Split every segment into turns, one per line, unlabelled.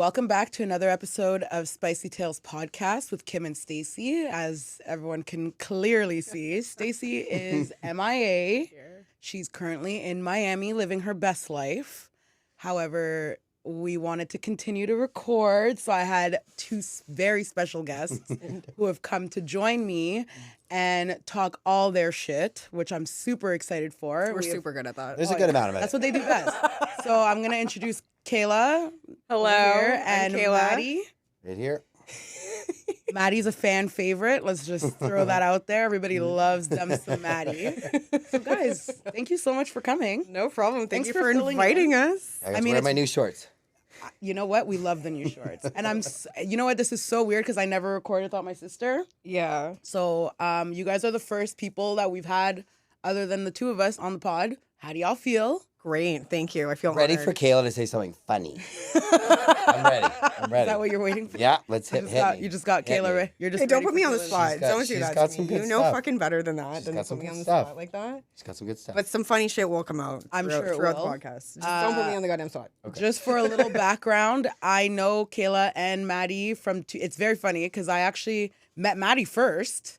Welcome back to another episode of Spicy Tales Podcast with Kim and Stacey. As everyone can clearly see, Stacey is MIA. She's currently in Miami living her best life. However, we wanted to continue to record, so I had two very special guests who have come to join me and talk all their shit, which I'm super excited for.
We're super good at that.
There's a good amount of it.
That's what they do best. So I'm going to introduce Kayla.
Hello,
here, and
I'm Kayla.
Matty.
Right here.
Matty's a fan favorite. Let's just throw that out there. Everybody loves them some Matty. So guys, thank you so much for coming.
No problem. Thank
Thanks
you
for
for
filling
inviting
in.
us.
I mean, wear my new shorts.
You know what? We love the new shorts. And you know what? This is so weird because I never recorded without my sister.
Yeah.
So you guys are the first people that we've had other than the two of us on the pod. How do y'all feel?
Great. Thank you. I feel
Ready
honored.
for Kayla to say something funny. I'm ready. I'm ready.
Is that what you're waiting for?
Yeah, let's hit me.
You just got
Hit
Kayla.
me.
You're just
Hey, don't
ready
put
for
me on the
Kayla.
spot. Don't do
she's
that
got
to
some
me.
good
You know
stuff.
fucking better than that.
She's
Than
got
to
some
put me
good
on the
stuff.
spot like that.
She's got some good stuff.
But some funny shit will come out.
I'm sure it
throughout
will.
the podcast. Just don't put me on the goddamn spot.
Okay.
Just for a little background, I know Kayla and Matty from. It's very funny because I actually met Matty first.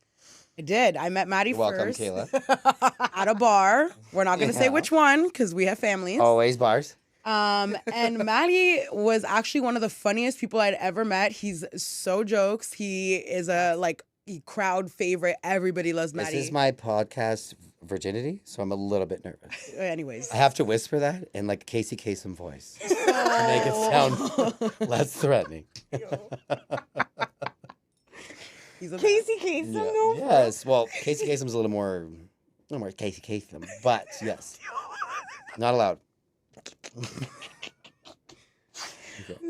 I did. I met Matty
You're welcome,
first
Kayla.
at a bar. We're not going to say
Yeah.
which one because we have families.
Always bars.
And Matty was actually one of the funniest people I'd ever met. He's so jokes. He is crowd favorite. Everybody loves Matty.
This is my podcast virginity, so I'm a little bit nervous.
Anyways.
I have to whisper that in like a Casey Kasem voice to make it sound less threatening.
He's a
Casey Kasem, no?
Yes. Well, Casey Kasem's a little more Casey Kasem, but yes, not allowed.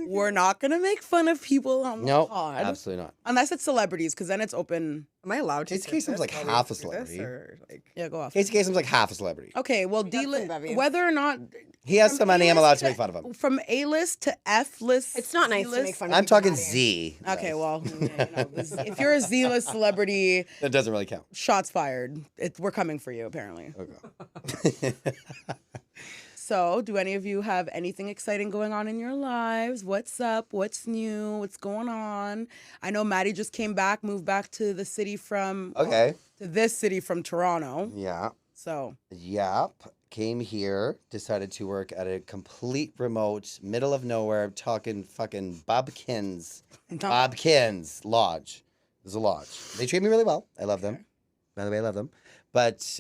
We're not going to make fun of people on the
No,
pod.
absolutely not.
Unless it's celebrities because then it's open.
Am I allowed to?
Casey
say
Kasem's
this
like
while we
half a
do this,
celebrity.
or, like-
Yeah, go off.
Casey Kasem's like half a celebrity.
Okay, well,
got some bevies.
whether or not
He has
From
some money. I'm
A-list
allowed to
to-
make fun of him.
from A-list to F-list.
It's not nice to
Z-list-
make fun of
I'm
people
talking
that
Z.
Okay, well, if you're a Z-list celebrity,
That doesn't really count.
shots fired. We're coming for you, apparently.
Okay.
So, do any of you have anything exciting going on in your lives? What's up? What's new? What's going on? I know Matty just came back, moved back to the city from
Okay.
to this city from Toronto.
Yeah.
So,
Yep. Came here, decided to work at a complete remote, middle of nowhere, talking fucking Bobkins Lodge. There's a lodge. They treat me really well. I love them. By the way, I love them. But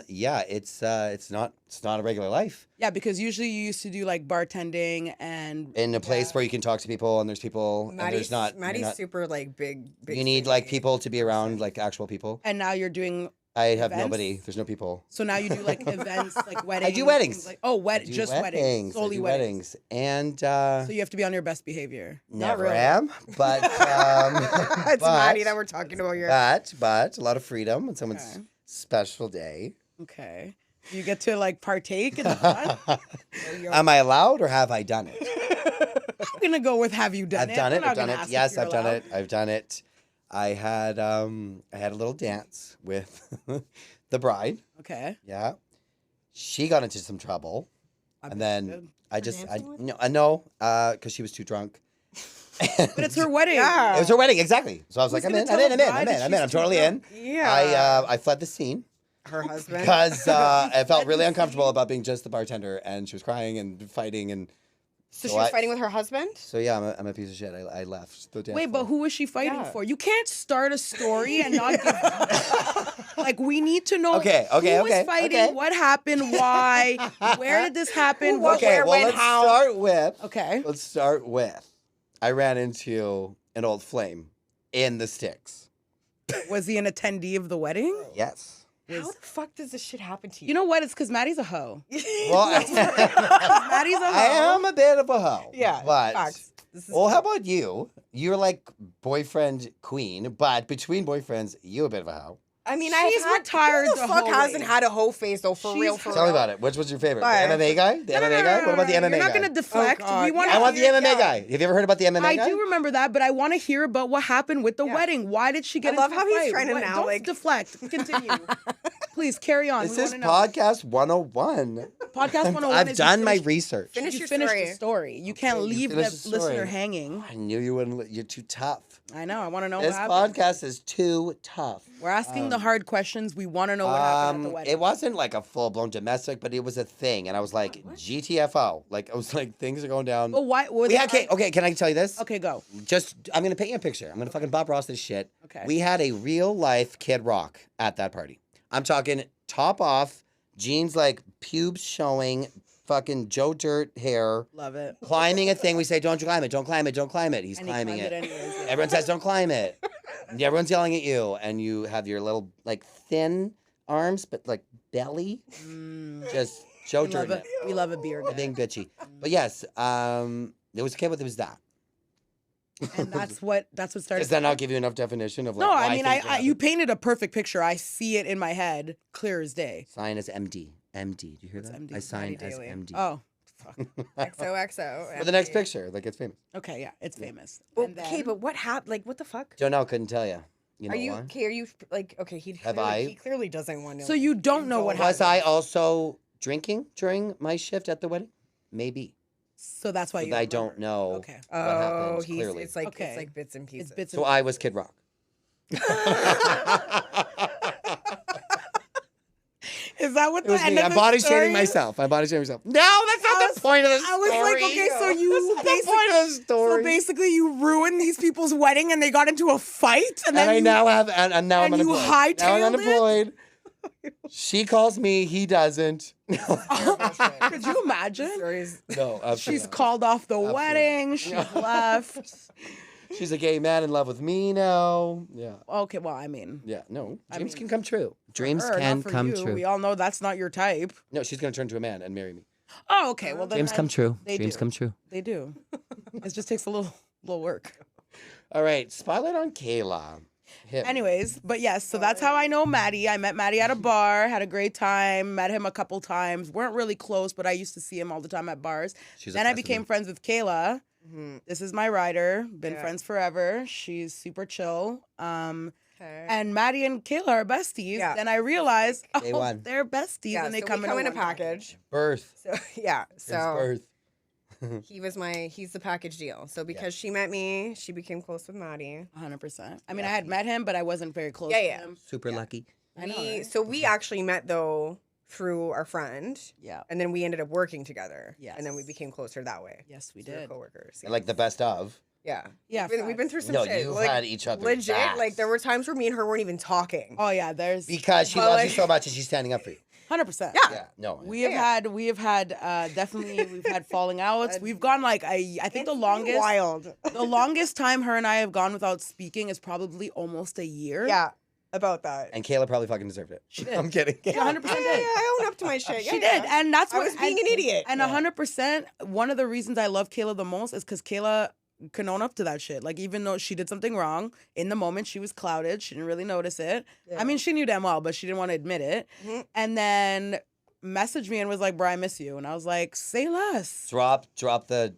yeah, it's not a regular life.
yeah, because usually you used to do like bartending and
In a place where you can talk to people and there's people and there's not.
Maddie's super like big.
You need like people to be around, like actual people.
and now you're doing.
I have
Events?
nobody. There's no people.
So now you do like events, like weddings.
do weddings.
things Like, oh,
I do
just weddings,
weddings. I
solely
do
weddings.
And
So you have to be on your best behavior.
never
really.
am. But
It's
but-
Maddie that we're talking about here.
But a lot of freedom on someone's
Okay.
special day.
Okay. You get to like partake in the fun.
Am I allowed or have I done it?
I'm gonna go with have you done
I've
it?
done
I'm
it.
not
I've done
gonna
it.
ask if
Yes,
you're
I've done
allowed.
it. I've done it. I had a little dance with the bride.
Okay.
Yeah. She got into some trouble.
I
And
bet
then
you did.
I just
dancing
no, because she was too drunk.
But it's her wedding.
Yeah.
It was her wedding, exactly. So I was
Who's
like,
gonna
I'm
tell
in.
a bride that she's
I'm
too
totally in.
drunk?
Yeah.
I fled the scene
Her husband.
because I felt really uncomfortable about being just the bartender, and she was crying and fighting, and
So
So
she was
I-
fighting with her husband?
so yeah, I'm a piece of shit. I left the dance
Wait, but
floor.
who was she fighting
Yeah.
for? You can't start a story and not give. Like we need to know.
Okay,
Who was
okay,
fighting?
okay.
What happened? Why? Where did this happen?
What,
Okay,
where,
well,
when,
let's
how?
start with.
Okay.
Let's start with. I ran into an old flame in the sticks.
Was he an attendee of the wedding?
Yes.
How the fuck does this shit happen to you?
You know what? It's because Maddie's a hoe.
Well,
Maddie's a hoe.
I am a bit of a hoe.
Yeah,
But
facts. This is
well, how about you? You're like boyfriend queen, but between boyfriends, you a bit of a hoe.
I mean,
She's retired
Who
the
the fuck
whole
hasn't
way.
had a hoe face though? For
She's-
real, for
Tell me
real.
about it. Which was your favorite?
But-
The MMA guy? The MMA guy? What about the MMA
You're not
guy?
going to deflect.
God.
We want
I want the
hear,
MMA
yeah.
guy. Have you ever heard about the MMA
I
guy?
do remember that, but I want to hear about what happened with the
Yeah.
wedding. Why did she get
I love
into
how
a
he's
fight?
trying to
What-
now,
Don't
like-
deflect. Continue. Please carry on.
This
We
is
wanna know.
podcast 101.
Podcast 101
I've
is you
done my
finish-
research.
Finish
you
your
finish
story.
the story. You can't leave the
finish the story.
listener hanging.
I knew you wouldn't. You're too tough.
I know. I want to know
This
what happened.
podcast is too tough.
We're asking the hard questions. We want to know what happened at the wedding.
It wasn't like a full blown domestic, but it was a thing, and I was like, GTFO. Like I was like, things are going down.
But why? Were
We
they
had, okay, can I tell you this?
Okay, go.
I'm gonna paint you a picture. I'm gonna fucking Bob Ross this shit.
Okay.
We had a real life Kid Rock at that party. I'm talking top off, jeans like pubes showing, fucking Joe Dirt hair,
Love it.
climbing a thing. We say, don't climb it, don't climb it, don't climb it. He's
And he
climbing
climbed
it.
anyways, yeah.
Everyone says, don't climb it. And everyone's yelling at you, and you have your little like thin arms, but like belly, just Joe
We love
Dirt.
it. We love a beer guy.
Being bitchy. But yes, there was a kid with it was that.
And that's what started.
Does that not give you enough definition of like?
No,
why
I mean,
things
you
happen?
painted a perfect picture. I see it in my head, clear as day.
Sign as MD. MD. Do you hear
What's
that?
MD?
I sign
Matty
as
Daly.
MD.
Oh, fuck.
XOXO.
For the next picture, like it's famous.
Okay, yeah, it's famous.
Well,
And
okay,
then-
but what happened? Like, what the fuck?
Don't know. Couldn't tell you. You know
Are you
why?
okay? Are you like okay? He
Have
clearly,
I?
He clearly doesn't want to.
So you don't know what
Was
happened.
I also drinking during my shift at the wedding? Maybe.
So that's why
But
you.
I don't know
Okay.
what
Oh,
happened.
he's
Clearly.
it's like
Okay.
it's like bits and pieces.
It's bits.
So I was Kid Rock.
Is that what
It
the
was
end
me.
of
I'm
the
body
story
shaming myself. I'm body shaming myself. No, that's not the point of the story.
I was like, okay, so you
That's not the point of the
So
story.
basically, you ruined these people's wedding, and they got into a fight, and then
And I
you-
now have, and now I'm
and you
unemployed. Now I'm
hightailed it?
unemployed. She calls me, he doesn't.
Could you imagine?
Stories.
No, absolutely
She's
not.
called off the
Absolutely.
wedding. She's left.
She's a gay man in love with me now. Yeah.
Okay, well, I mean,
Yeah, no.
I
Dreams
mean,
can come true. Dreams
her,
can
not for
come
you.
true.
We all know that's not your type.
No, she's going to turn to a man and marry me.
Oh, okay. Well, then
Dreams come true.
they
Dreams
do.
come true.
They do. It just takes a little work.
All right, spotlight on Kayla. Hit me.
Anyways, but yes, so that's how I know Matty. I met Matty at a bar, had a great time, met him a couple times. Weren't really close, but I used to see him all the time at bars.
She's
Then I
obsessed with
became
me.
friends with Kayla.
Mhm.
This is my rider. Been
Yeah.
friends forever. She's super chill.
Okay.
And Matty and Kayla are besties.
Yeah.
Then I realized,
Day
oh,
one.
they're besties,
yeah,
and they
so
come
we
in
come in a
one
package.
Birth.
So yeah,
It's
so
birth.
he's the package deal. So because she met me, she became close with Matty.
100%. I mean, I had met him, but I wasn't very close
Yeah,
to
yeah.
him.
Super lucky.
I know,
We
right?
so we actually met though through our friend,
Yeah.
and then we ended up working together.
Yes.
And then we became closer that way.
Yes, we
So we're
did.
coworkers.
And like the best of.
Yeah.
Yeah,
We've been
facts.
through some
No,
shit.
you
like,
had each other.
legit. Like there were times where me and her weren't even talking.
Oh yeah, there's
Because she
Well,
loves you
like-
so much and she's standing up for you.
100%.
Yeah.
Yeah, no.
We have had definitely we've had falling outs. We've gone like I think
It's
the longest
wild.
the longest time her and I have gone without speaking is probably almost a year.
Yeah. About that.
And Kayla probably fucking deserved it.
She did.
I'm kidding.
She 100%
Yeah,
did.
I own up to my shit.
She
Yeah,
did,
yeah.
and that's
I
what
was being an idiot.
And 100%, one of the reasons I love Kayla the most is because Kayla can own up to that shit. Like even though she did something wrong in the moment, she was clouded. She didn't really notice it.
Yeah.
I mean, she knew damn well, but she didn't want to admit it.
Mhm.
And then messaged me and was like, "Bro, I miss you." And I was like, "Say less."
Drop the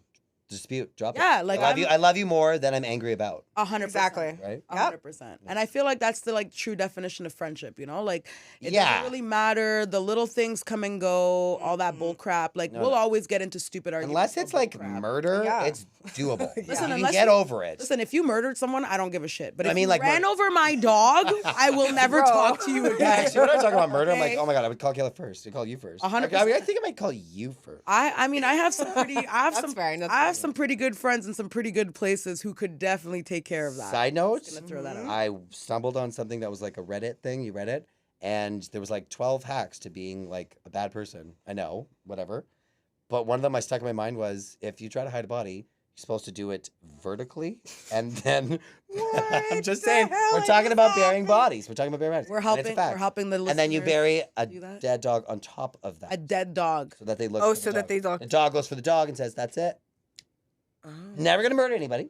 dispute. Drop it.
Yeah, like
I love you.
I'm-
I love you more than I'm angry about.
100%.
Exactly.
Right?
100%. And I feel like that's the like true definition of friendship, you know? Like it
Yeah.
doesn't really matter. The little things come and go, all that bull crap. Like
No,
we'll
no.
always get into stupid arguments.
Unless it's
over
like
bull crap.
murder,
Yeah.
it's doable.
Listen,
you can
unless
get
you-
over it.
Listen, if you murdered someone, I don't give a shit. But
I
if
mean,
you
like,
ran
murder-
over my dog, I will never
Bro.
talk to you
Yeah,
again.
actually, when I talk about murder, I'm like,
Okay.
oh my god, I would call Kayla first. I call you first.
100%.
I mean, I think I might call you first.
I mean, I have some pretty,
That's fair, that's
I have
fair.
some pretty good friends in some pretty good places who could definitely take care of that.
Side note,
Just gonna throw that out.
I stumbled on something that was like a Reddit thing. You read it, and there was like 12 hacks to being like a bad person. I know, whatever. But one of them I stuck in my mind was if you try to hide a body, you're supposed to do it vertically, and then I'm just saying
hell
we're
is
talking about
that?
burying bodies. We're talking about burying bodies.
We're
And it's a
helping.
fact.
We're helping the listeners.
And then you bury a
do that.
dead dog on top of that,
a dead dog.
so that they look.
Oh,
for the
so that
dog.
they look.
The dog goes for the dog and says, "That's it.
Oh.
Never gonna murder anybody."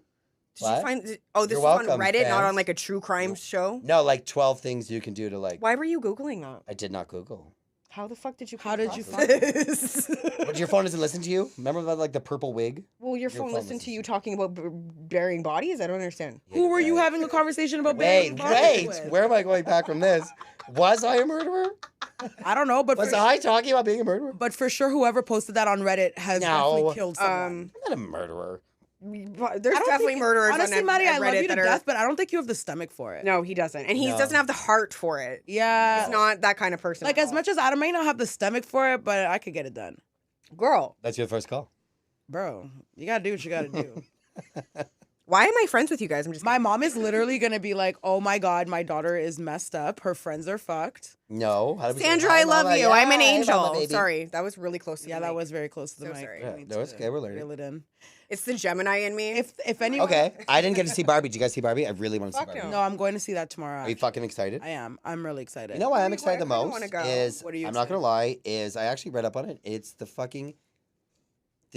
Did
What?
you find? Oh, this
You're
is on
welcome,
Reddit, not
fans.
on like a true crime show.
No, like 12 things you can do to like.
Why were you googling that?
I did not Google.
How the fuck did you?
How did you
come across this?
But your phone doesn't listen to you? Remember about like the purple wig?
Well, your phone listened to you talking about burying bodies. I don't understand.
Who were you having a conversation about?
Wait. Where am I going back from this? Was I a murderer?
I don't know, but
Was I talking about being a murderer?
But for sure, whoever posted that on Reddit has definitely killed someone.
I'm not a murderer.
There's definitely murderers
honestly,
on
Matty,
Reddit
I love you to
that
death, but I don't think you have the stomach for it.
No, he doesn't, and he doesn't have the heart for it.
Yeah,
he's not that kind of person.
Like as much as I might not have the stomach for it, but I could get it done.
Girl,
that's your first call,
bro. You gotta do what you gotta do.
Why am I friends with you guys? I'm just.
My mom is literally gonna be like, "Oh my god, my daughter is messed up. Her friends are fucked."
No,
Sandra, I love you. I'm an angel. Sorry, that was really close to the mic.
that was very close to the mic.
Sorry.
Yeah, no, it's okay. We're learning.
Reel it in.
It's the Gemini in me.
If anyone,
Okay, I didn't get to see Barbie. Did you guys see Barbie? I really want to see Barbie.
No, I'm going to see that tomorrow.
Are you fucking excited?
I am. I'm really excited.
You know why I'm excited the
I kinda
most
wanna go.
is
What are you
I'm not gonna lie is I actually read up on it. It's the fucking.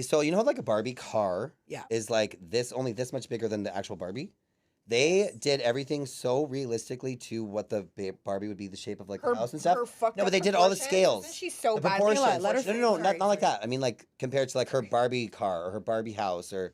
So you know how like a Barbie car is like only this much bigger than the actual Barbie. They did everything so realistically to what the Barbie would be, the shape of like the house and stuff. No, but they did all the scales.
She's so
the
bad.
proportions. No, not like that. I mean, like compared to like her Barbie car or her Barbie house, or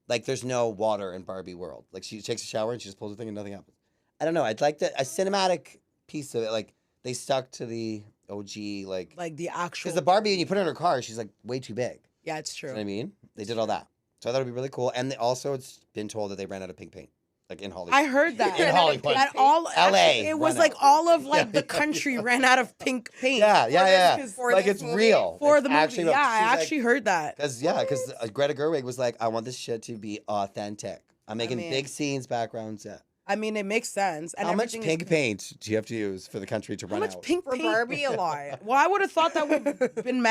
like there's no water in Barbie world. Like she takes a shower and she just pulls her thing and nothing happens. I don't know. I'd like a cinematic piece of it. Like they stuck to the OG, like
the actual.
Because the Barbie, when you put her in her car, she's like way too big.
Yeah, it's true.
You know what I mean? They did all that. So I thought it'd be really cool. And also, it's been told that they ran out of pink paint. Like in Hollywood.
I heard that.
In Hollywood.
That all
LA.
It was like all of like the country ran out of pink paint.
Yeah. Like it's real.
For
It's
the movie.
actually
Yeah,
real.
I
She's
actually heard that.
Because Greta Gerwig was like, I want this shit to be authentic. I'm making big scenes, backgrounds. Yeah.
I mean, it makes sense. And
how much pink paint do you have to use for the country to run out?
How much pink
paint? For Barbie, a lot.
Well, I would have thought that we've been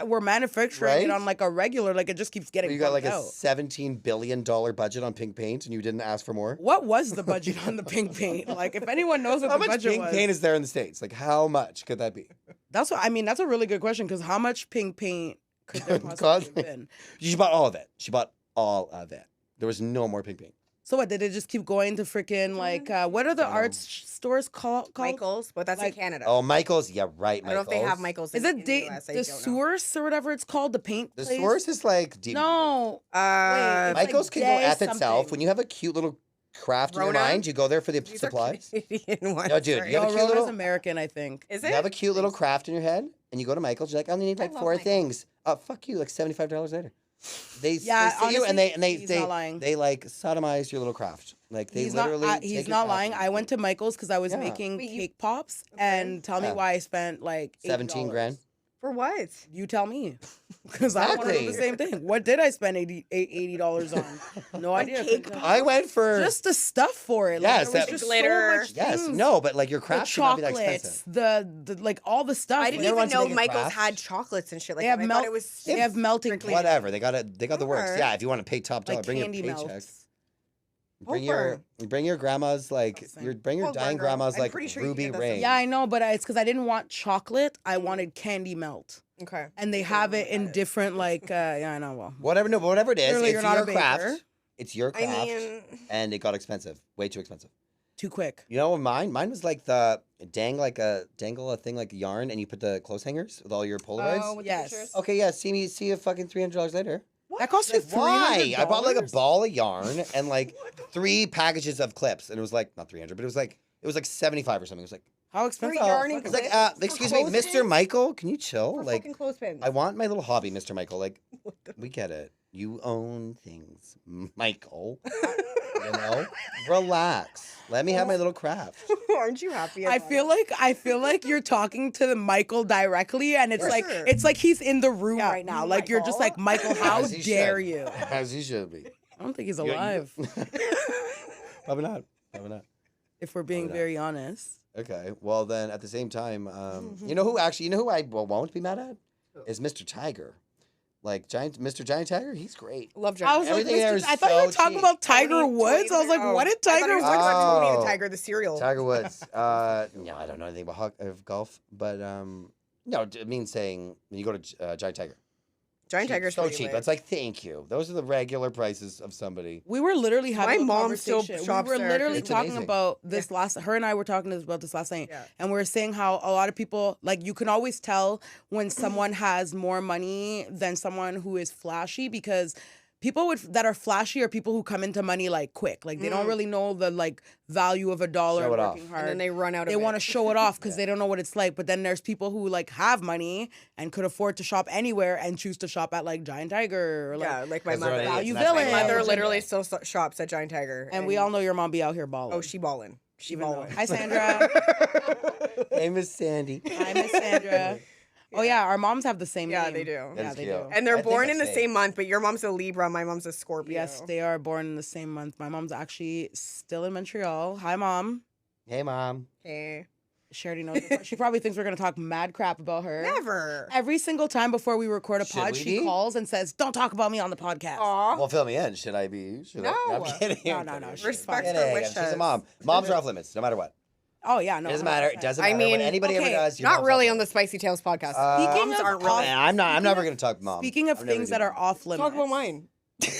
we're manufacturing it on like a regular, like it just keeps getting.
You got like a $17 billion budget on pink paint, and you didn't ask for more.
What was the budget on the pink paint? Like, if anyone knows what the budget was,
how much pink paint is there in the States? Like, how much could that be?
That's what I mean. That's a really good question because how much pink paint could there possibly have been?
She bought all of it. She bought all of it. There was no more pink paint.
So what, did it just keep going to freaking like, what are the art stores called?
Michael's, but that's in Canada.
Oh, Michael's, yeah, right, Michael's.
I don't know if they have Michael's
Is it the Source or whatever it's called, the paint
The
place?
Source is like... deep.
No.
Wait, Michael's
like
can go F itself. When you have a cute little craft in your mind, you go there for the supplies. No, dude, you have a cute little...
American, I think.
Is it?
You have a cute little craft in your head, and you go to Michael's, you're like, I only need like 4 things. Oh, fuck you, like $75 later. They see you and they like sodomize your little craft. Like they
he's not lying. I went to Michael's because I was making cake pops and tell me why I spent like
$17,000
for what?
You tell me, because I want to do the same thing. What did I spend $80 on? No idea.
I went for
just the stuff for it.
Yes,
like, there was just
glitter.
So much things.
No, but like your craft should not be that expensive.
The like all the stuff.
I didn't even know Michael's had chocolates and shit like that. I thought it was
they have melting point.
Whatever. They got the works. Yeah, if you want to pay top dollar,
like
bring your paycheck. Bring your grandma's bring your dying grandma's like ruby ring.
Yeah, I know, but it's because I didn't want chocolate. I wanted candy melt.
Okay.
And they have it in different I know. Well,
whatever it is,
clearly
it's your craft. It's your craft.
I mean,
and it got expensive. Way too expensive.
Too quick.
You know mine? Mine was like the dangle a thing like yarn, and you put the clothes hangers with all your Polaroids.
Oh,
yes.
Okay, yeah. See you fucking $300 later.
What? That cost you $300?
Why? I bought like a ball of yarn and like 3 packages of clips, and it was like not 300, but it was like 75 or something. It was like
how expensive?
It's like excuse me, Mr. Michael, can you chill?
For
like
fucking clothespins.
I want my little hobby, Mr. Michael. Like we get it. You own things, Michael. You know, relax. Let me have my little craft.
Aren't you happy?
I feel like you're talking to Michael directly, and it's like he's in the room right now. Like you're just like, Michael, how dare you?
As he should be.
I don't think he's alive.
Probably not.
If we're being very honest.
Okay. Well, then at the same time, you know who I won't be mad at is Mr. Tiger. Like Mr. Giant Tiger, he's great.
Love Giant.
I was like, I thought you were talking about Tiger Woods. I was like, what did Tiger Woods?
Tony the Tiger, the cereal.
Tiger Woods. No, I don't know anything about golf, but no, it means saying when you go to Giant Tiger.
Giant Tiger's
so
pretty
cheap.
lit.
That's like, thank you. Those are the regular prices of somebody.
We were literally having
My
a
mom still
conversation.
shops
We were
there.
literally
It's
talking
amazing.
about this her and I were talking about this last night.
Yeah.
And we were saying how a lot of people, like, you can always tell when someone has more money than someone who is flashy, because people that are flashy are people who come into money like quick. Like, they don't really know the like value of a dollar
Show
and
it
working
off.
hard.
And then they run out of
They
it.
want to show it off because they don't know what it's like. But then there's people who like have money and could afford to shop anywhere and choose to shop at like Giant Tiger or like,
Yeah, like my
'Cause they're
mother.
idiots,
Value
and that's
Village.
My mother
Yeah.
literally still shops at Giant Tiger.
and we all know your mom be out here balling.
Oh, she ballin'. She
Even though-
ballin'.
Hi, Sandra.
Hey, Miss Sandy.
Hi, Miss Sandra. Oh yeah, our moms have the same
Yeah,
name.
they do.
Yeah,
That's
they
cute.
do.
And they're
I think
born
I
in the
say.
same month, but your mom's a Libra, my mom's a Scorpio.
Yes, they are born in the same month. My mom's actually still in Montreal. Hi, Mom.
Hey, Mom.
Hey.
She already knows. She probably thinks we're gonna talk mad crap about her.
Never.
Every single time before we record a
Should
pod,
we
she
be?
calls and says, "Don't talk about me on the podcast."
Aw.
Well, fill me in. Should I be? Should I?
No.
I'm kidding.
No,
I'm
no,
kidding.
no.
I'm
She's
Respect
kidding.
her
She's a
wishes.
mom. Moms are off limits, no matter what.
Oh yeah, no.
It doesn't matter. It
100%.
doesn't
I
matter what
mean,
anybody
okay,
ever does. your
Not
mom's
really
off
on the
limits.
Spicy Tales podcast.
Speaking
Moms
of
aren't
off-
really.
I'm never going to talk mom.
Speaking of
I'm never
things
gonna
that
do
are off limits,
Talk about mine.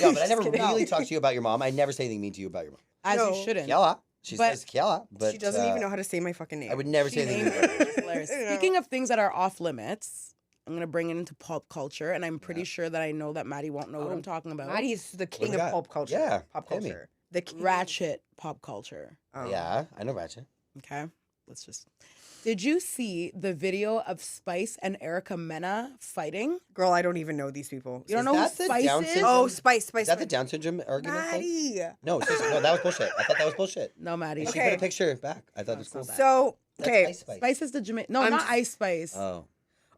No, but I never
kidding.
really talk to you about your mom. I never say anything mean to you about your mom.
as
No.
you shouldn't.
Kayla. She
But-
says Kayla, but
She doesn't even know how to say my fucking name.
I would never say anything mean about her.
It's hilarious.
You know.
Speaking of things that are off limits, I'm gonna bring it into pop culture, and I'm pretty sure that I know that Maddie won't know what I'm talking about.
Maddie's the king
we
of
got?
pop culture.
Yeah,
Pop
hit me.
culture. The king.
Ratchet pop culture.
Oh.
Yeah, I know Ratchet.
Okay, let's just. Did you see the video of Spice and Erica Mena fighting?
Girl, I don't even know these people.
You don't
Is
know who
that the
Spice
Down
is?
syndrome?
Oh, Spice.
Is that the Down syndrome argument thing?
Maddie.
No, seriously, no, that was bullshit. I thought that was bullshit.
No, Maddie.
She
Okay.
put a picture back. I thought it was
it's
cool.
not that.
So,
That's
okay.
Ice Spice.
Spice is the Jamaican. No,
I'm
not
just-
Ice Spice.
Oh.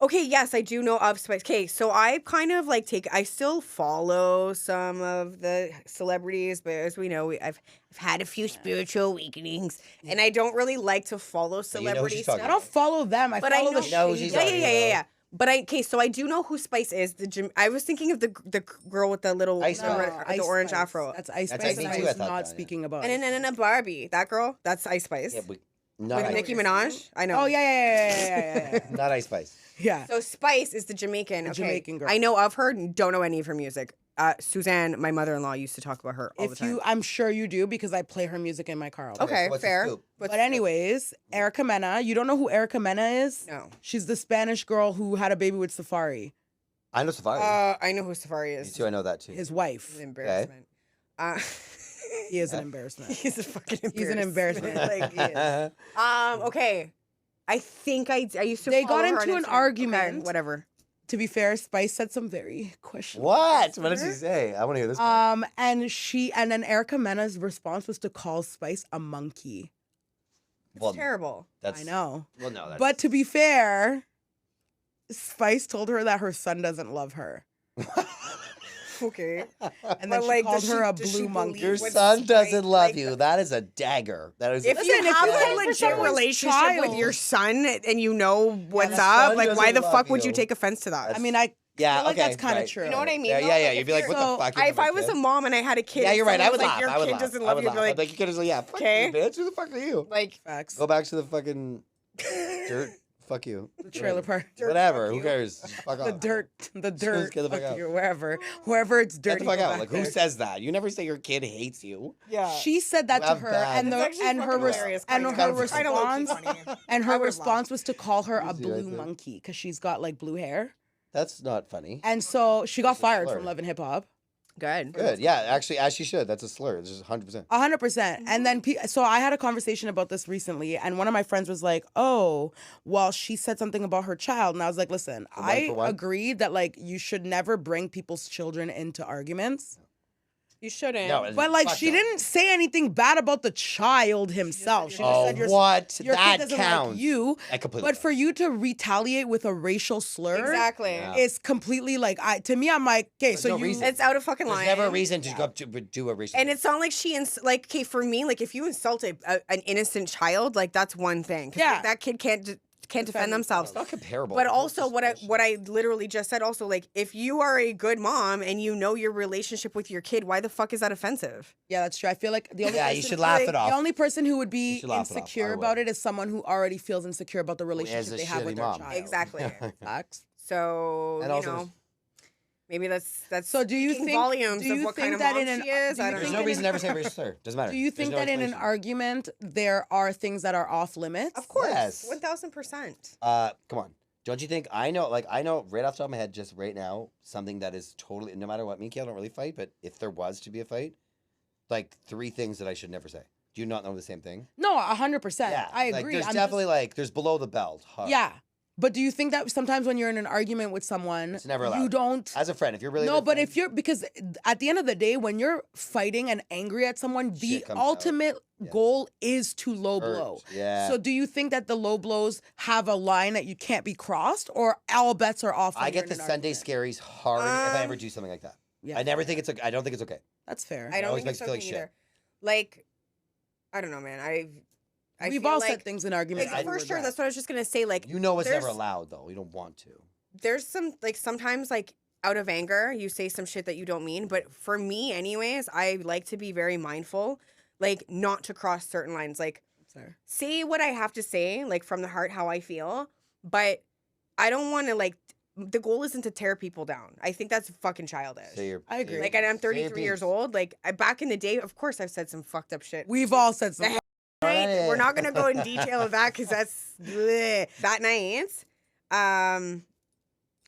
Okay, yes, I do know of Spice. Okay, so I kind of like I still follow some of the celebrities, but as we know, I've had a few spiritual awakenings, and I don't really like to follow
you know who
celebrities.
she's talking
I don't follow them. I
But I
follow
know-
the
You
know who
shady
she's
Yeah,
guys.
yeah,
talking
yeah, yeah,
about.
yeah. But okay, so I do know who Spice is. I was thinking of the girl with the little
Ice
No,
Spice.
the
Ice
orange
Spice.
afro.
That's Ice
That's
Spice,
Ice
and I
too, I
was
thought
not
that, yeah.
speaking about.
And then Barbie, that girl, that's Ice Spice.
Yeah, but not
With
Ice
Nicki
Spice.
Minaj, I know.
Oh yeah.
Not Ice Spice.
Yeah.
So Spice is the Jamaican. Okay.
Jamaican girl.
I know of her. Don't know any of her music. Suzanne, my mother-in-law, used to talk about her all the
If
time.
you, I'm sure you do because I play her music in my car all the time.
Okay,
so what's the
fair.
scoop?
But anyways, Erica Mena, you don't know who Erica Mena is?
No.
She's the Spanish girl who had a baby with Safari,
I know Safari.
I know who Safari
Me
is.
too, I know that too.
his wife.
An embarrassment.
He is an embarrassment.
He's a fucking embarrassment.
He's an embarrassment.
Like, he is. Okay. I think I used to.
They
follow
got
her on
into an
Instagram.
argument.
Okay, whatever.
To be fair, Spice said some very questionable.
What? What did she say? I want to hear this. part.
And then Erica Mena's response was to call Spice a monkey.
Well,
Terrible.
that's,
I know.
Well, no. That's,
But to be fair, Spice told her that her son doesn't love her.
Okay.
And then
But,
she
like,
called
does
her
she-
a
does she
blue monkey.
believe
your
with
son
Spike,
doesn't love
like,
you. That is a dagger. That is.
If
Listen,
you
if
have
you
a
care for
legit
someone's
relationship with
child-
your son and you know what's
the
up,
son
like why
doesn't
the
love
fuck would you
you.
take offense to that?
I mean, I
Yeah,
feel like
okay,
that's kind of
right.
true.
You know what I mean?
Yeah,
though?
yeah,
Like,
yeah.
if
You'd be like,
you're-
what the fuck?
if I was a mom and I had a kid,
Yeah,
and
you're right. I
someone
would
was
laugh.
like,
I
Your
would
kid
laugh.
doesn't
I
love
would
you.
laugh.
I'd be like,
Like you could just, yeah, fuck
Okay.
you, bitch. Who the fuck are you?
like,
Facts.
Go back to the fucking dirt. Fuck you.
The trailer park.
Whatever.
fuck
Who
you.
cares? Just fuck off.
The dirt.
Get the fuck
fuck
out.
you, wherever it's
Get
dirty.
the fuck
go
out.
back
Like,
there.
who says that? You never say your kid hates you.
yeah.
She said that
You
to
have
her,
bad-
and
It's actually
and her
fucking hilarious,
and
kinda.
her
Kinda
response
funny.
and
I
her
would
response was to call her a
Easy right
blue
there.
monkey because she's got like blue hair,
That's not funny.
and so she got
That's a
fired
slur.
from Love and Hip Hop.
Good.
Good. Yeah, actually, as she should. That's a slur. It's just 100%.
100%. And then, so I had a conversation about this recently, and one of my friends was like, oh, well, she said something about her child. And I was like, listen,
one
I
for one?
agree that, like, you should never bring people's children into arguments.
You shouldn't.
No, it's
But, like,
fucked
she
up.
didn't say anything bad about the child himself. She just
Oh,
said
what?
your
That
kid doesn't
counts.
like you.
I completely.
But for you to retaliate with a racial slur
Exactly.
Yeah.
is completely, like, to me, I'm like, okay,
There's
so
no
you...
reason.
It's out of fucking
There's
line.
never a reason to go up to do a racial.
And it's not like like, okay, for me, like, if you insult an innocent child, like, that's one thing. 'Cause,
Yeah.
like, that kid can't defend themselves.
It's not comparable.
But
That's
also,
just
what I literally just said, also, like, if you are a good mom and you know your relationship with your kid, why the fuck is that offensive?
Yeah, that's true. I feel like the only
Yeah,
person,
you should laugh
like,
it off.
The only person who would
You
be
should laugh it off.
insecure
I would.
about it is someone who already feels insecure about the
As
relationship
a
they have with
shitty
their
mom.
child.
Exactly.
Facts.
So,
And
you
also
know, Maybe that's
So do you
speaking
think
volumes
do you
of what
think
kind of
that
mom
in an
she is.
do you
I don't
There's
think
know.
no reason to ever say racial slur. Doesn't matter.
do you think
There's no
that in an
explanation.
argument there are things that are off limits?
Of course,
Yes.
1000%.
Come on. Don't you think I know right off the top of my head just right now something that is totally no matter what, me and Kayla don't really fight, but if there was to be a fight, like 3 things that I should never say. Do you not know the same thing?
No, 100%.
Yeah.
I
like,
agree.
there's
I'm
definitely like there's below the belt. Hard.
yeah. But do you think that sometimes when you're in an argument with someone,
It's never
you
allowed.
don't
As a friend, if you're really a
No,
good
but
friend,
if you're because at the end of the day, when you're fighting and angry at someone, the
Shit comes out.
ultimate
Yeah.
goal is to low
hurt.
blow.
Yeah.
So do you think that the low blows have a line that you can't be crossed, or all bets are off? When
I
you're
get
in
the
an
Sunday
argument?
scaries hard if I ever do something like that.
Yeah,
I never
fair.
think I don't think it's okay.
That's fair.
I don't
always
think it's
makes me
okay
feel like
either. Like, I don't know, man. I
We've
feel
all
like,
said things in arguments.
like
that we
for sure.
regret.
That's what I was just gonna say. Like,
You know it's never
there's-
allowed though. You don't want to.
there's some like sometimes like out of anger you say some shit that you don't mean, but for me anyways, I like to be very mindful, like not to cross certain lines, like
Fair.
say what I have to say, like from the heart how I feel, but I don't want to like the goal isn't to tear people down. I think that's fucking childish.
I agree.
Like, and I'm 33 years old. Like, back in the day, of course, I've said some fucked up shit.
We've all said something.
Right? We're not gonna go in detail of that because that's bleh. That night.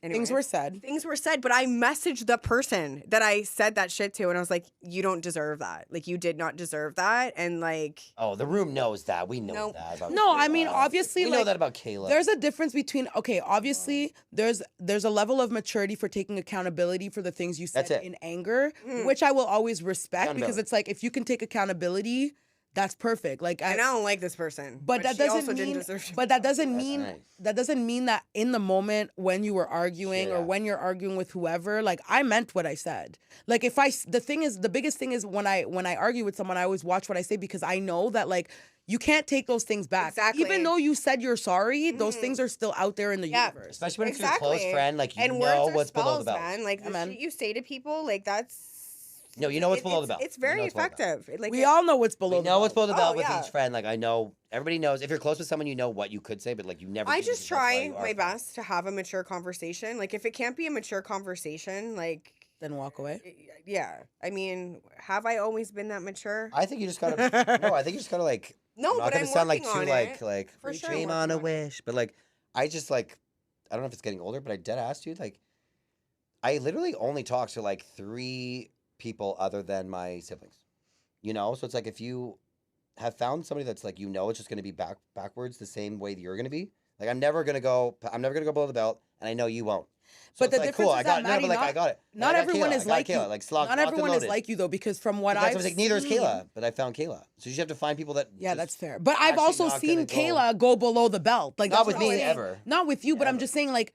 Anyway,
Things were said.
Things were said, but I messaged the person that I said that shit to, and I was like, "You don't deserve that. Like, you did not deserve that." And like,
Oh, the room knows that. We know
No.
that. About
No, I
Kayla.
mean, obviously,
we know
like,
that about Kayla.
There's a difference between obviously there's a level of maturity for taking accountability for the things you said
That's it.
in anger,
Mhm.
which I will always respect because
Accountability.
it's like if you can take accountability, that's perfect. Like
and I don't like this person,
but that
she
doesn't
also didn't
mean
deserve to
but
be
that doesn't
That's
mean
nice.
that in the moment when you were arguing or
Yeah.
when you're arguing with whoever, like I meant what I said. Like if the biggest thing is when I argue with someone, I always watch what I say because I know that like you can't take those things back.
Exactly.
Even though you said you're sorry, those
Mhm.
things are still out there in the
Yeah.
universe.
Especially when it's your
Exactly.
close friend, like you
and
know
words are
what's below the
spells,
belt.
man. Like the
Amen.
shit you say to people, like that's
No, you know what's below the belt.
It's
You know
very
what's below the belt.
effective. It, like
We
it-
all know what's below
We
the
know what's
belt.
below the belt
Oh,
with
yeah.
each friend. Like I know everybody knows. If you're close with someone, you know what you could say, but like you never.
I
do
just
because that's why
try
you are
my
friends.
best to have a mature conversation. Like if it can't be a mature conversation, like
Then walk away.
yeah. I mean, have I always been that mature?
I think you just gotta. No, I think you just gotta like.
No,
I'm not
but
gonna
I'm
sound like
working
too
on it.
like
For sure,
dream
I'm
on a
working on it.
wish, but like I just like I don't know if it's getting older, but I dead ass dude. Like I literally only talk to like 3 people other than my siblings. You know, so it's like if you have found somebody that's like it's just gonna be backwards the same way that you're gonna be. Like I'm never gonna go below the belt, and I know you won't. So
But
it's
the
like,
difference
cool,
is
I
that,
got no,
Matty,
but like I
not-
got it.
Not
I got
everyone
Kayla,
is
I got
like you.
Kayla, like
Not
locked
everyone
and
is
loaded.
like you though, because from what
But that's
I've
what I was like, neither is
seen-
Kayla, but I found Kayla. So you just have to find people that.
Yeah,
just-
that's fair. But I've
actually
also
not
seen
gonna go-
Kayla go below the belt. Like
Not
that's
with
what I'm
me,
saying.
ever.
Not with you, but I'm
Ever.
just saying like